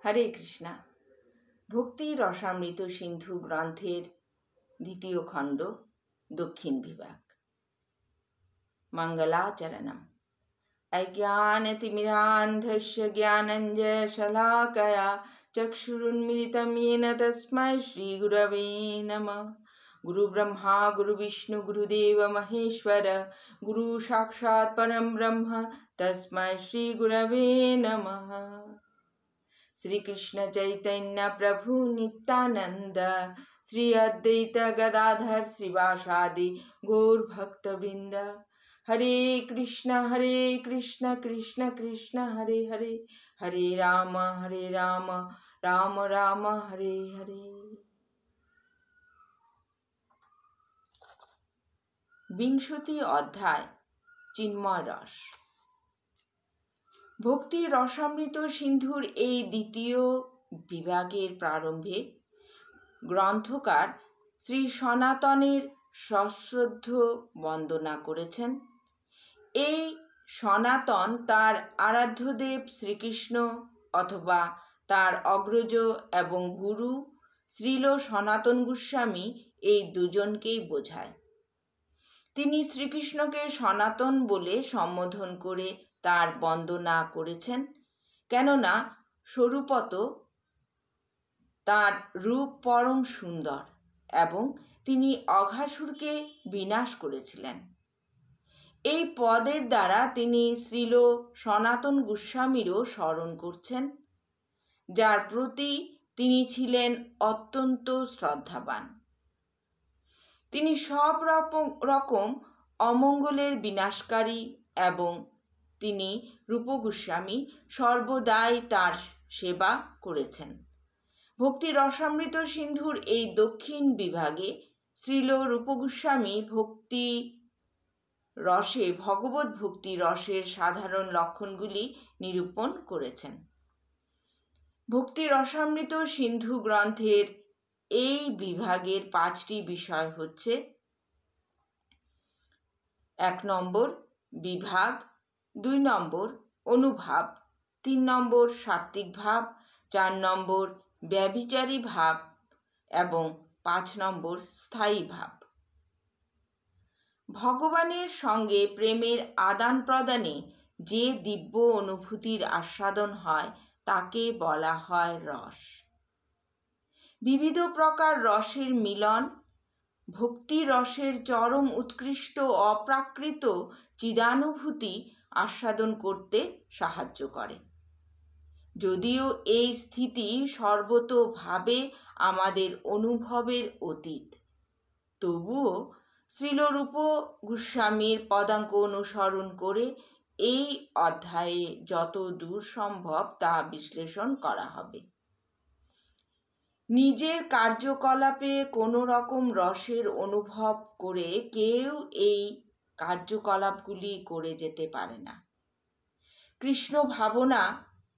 হরে কৃষ্ণা। ভক্তি রসামৃত সিন্ধু গ্রন্থের দ্বিতীয় খণ্ড, দক্ষিণ বিভাগ। মঙ্গলাচরণম। অজ্ঞানতিমিরান্ধস্য জ্ঞানাঞ্জনশলাকয়া চক্ষুरुन्मिलितं येन तस्मै श्रीगुरवे नमः। गुरुब्रह्मा गुरुविष्णु गुरुदेव महेश्वर, गुरु साक्षात् परं ब्रह्म तस्मै श्रीगुरवे नमः। श्री कृष्ण चैतन्य प्रभु नित्यानंद, श्री अद्वैत गदाधर श्रीवासादि गौर भक्त वृंद। हरे कृष्ण कृष्ण कृष्ण हरे हरे, हरे राम राम राम हरे हरे। বিংশতি অধ্যায়, চিন্ময় রস। ভক্তি রসামৃত সিন্ধুর এই দ্বিতীয় বিভাগের প্রারম্ভে গ্রন্থকার শ্রী সনাতনের সশ্রদ্ধ বন্দনা করেছেন। এই সনাতন তার আরাধ্যদেব শ্রীকৃষ্ণ অথবা তার অগ্রজ এবং গুরু শ্রীল সনাতন গোস্বামী এই দুজনকেই বোঝায়। তিনি শ্রীকৃষ্ণকে সনাতন বলে সম্বোধন করে তার বন্দনা করেছেন, কেননা স্বরূপত তার রূপ পরম সুন্দর এবং তিনি অঘাসুরকে বিনাশ করেছিলেন। এই পদের দ্বারা তিনি শ্রীল সনাতন গোস্বামীরও স্মরণ করছেন, যার প্রতি তিনি ছিলেন অত্যন্ত শ্রদ্ধাবান। তিনি সব রকম অমঙ্গলের বিনাশকারী এবং তিনি রূপ গোস্বামী সর্বদাই তার সেবা করেছেন। ভক্তি রসামৃত সিন্ধুর এই দক্ষিণ বিভাগে শ্রীল রূপ গোস্বামী ভক্তি রসে ভগবত ভক্তি রসের সাধারণ লক্ষণগুলি নিরূপণ করেছেন। ভক্তি রসামৃত সিন্ধু গ্রন্থের এই বিভাগের 5টি বিষয় হচ্ছে: 1 নম্বর বিভাগ, 2 নম্বর অনুভাব, 3 নম্বর সাত্ত্বিক ভাব, 4 নম্বর ব্যভিচারী ভাব এবং 5 নম্বর স্থায়ী ভাব। ভগবানের সঙ্গে প্রেমের আদান প্রদানে যে দিব্য অনুভূতির আস্বাদন হয় তাকে বলা হয় রস। বিবিধ প্রকার রসের মিলন ভক্তি রসের চরম উৎকৃষ্ট অপ্রাকৃত চিদানুভূতি আস্বাদন করতে সাহায্য করে। যদিও এই স্থিতি সর্বতোভাবে আমাদের অনুভবের অতীত, তবুও শ্রীল রূপ গোস্বামীর পদাঙ্ক অনুসরণ করে এই অধ্যায়ে যত দূর সম্ভব তা বিশ্লেষণ করা হবে। নিজের কার্যকলাপে কোনো রকম রসের অনুভব করে কেউ এই কার্যকলাপগুলি করে যেতে পারে না। কৃষ্ণ ভাবনা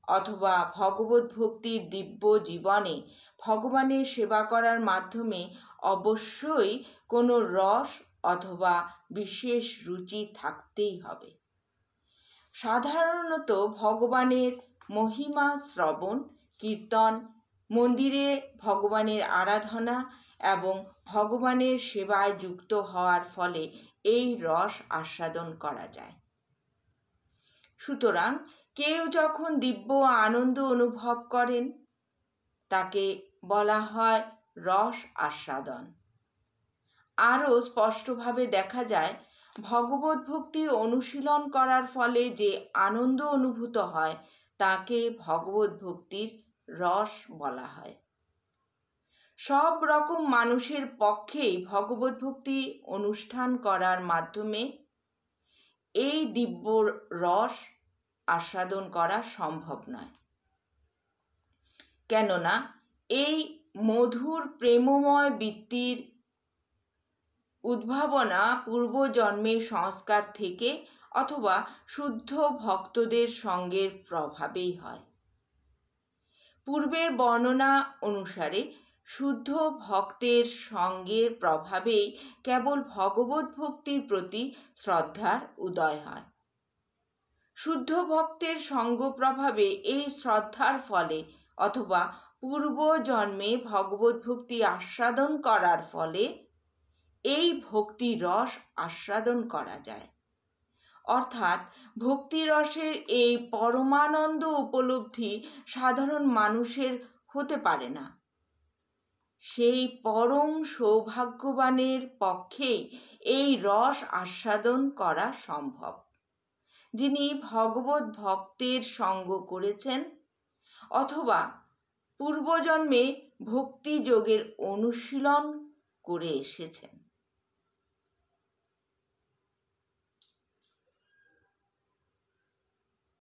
অথবা ভগবত ভক্তির দিব্য জীবনে ভগবানের সেবা করার মাধ্যমে অবশ্যই কোনো রস অথবা বিশেষ রুচি থাকতেই হবে। সাধারণত ভগবানের মহিমা শ্রবণ, কীর্তন, মন্দিরে ভগবানের আরাধনা এবং ভগবানের সেবায় যুক্ত হওয়ার ফলে এই রস আস্বাদন করা যায়। সুতরাং কেউ যখন দিব্য আনন্দ অনুভব করেন তাকে বলা হয় রস আস্বাদন। আরও স্পষ্টভাবে দেখা যায়, ভগবত ভক্তি অনুশীলন করার ফলে যে আনন্দ অনুভূত হয় তাকে ভগবত ভক্তির রস বলা হয়। সব রকম মানুষের পক্ষেই ভগবত ভক্তি অনুষ্ঠান করার মাধ্যমে এই দিব্য রস আস্বাদন করা সম্ভব নয়, কেননা এই মধুর প্রেমময় বৃত্তির উদ্ভাবনা পূর্বজন্মের সংস্কার থেকে অথবা শুদ্ধ ভক্তদের সঙ্গের প্রভাবেই হয়। পূর্বের বর্ণনা অনুসারে শুদ্ধ ভক্তের সঙ্গের প্রভাবেই কেবল ভগবত ভক্তির প্রতি শ্রদ্ধার উদয় হয়। শুদ্ধ ভক্তের সঙ্গ প্রভাবে এই শ্রদ্ধার ফলে অথবা পূর্বজন্মে ভগবত ভক্তি আস্বাদন করার ফলে এই ভক্তি রস আস্বাদন করা যায়। অর্থাৎ ভক্তি রসের এই পরমানন্দ উপলব্ধি সাধারণ মানুষের হতে পারে না। সেই পরম সৌভাগ্যবানের পক্ষেই এই রস আস্বাদন করা সম্ভব, যিনি ভগবত ভক্তের সঙ্গ করেছেন অথবা পূর্বজন্মে ভক্তি যোগের অনুশীলন করে এসেছেন।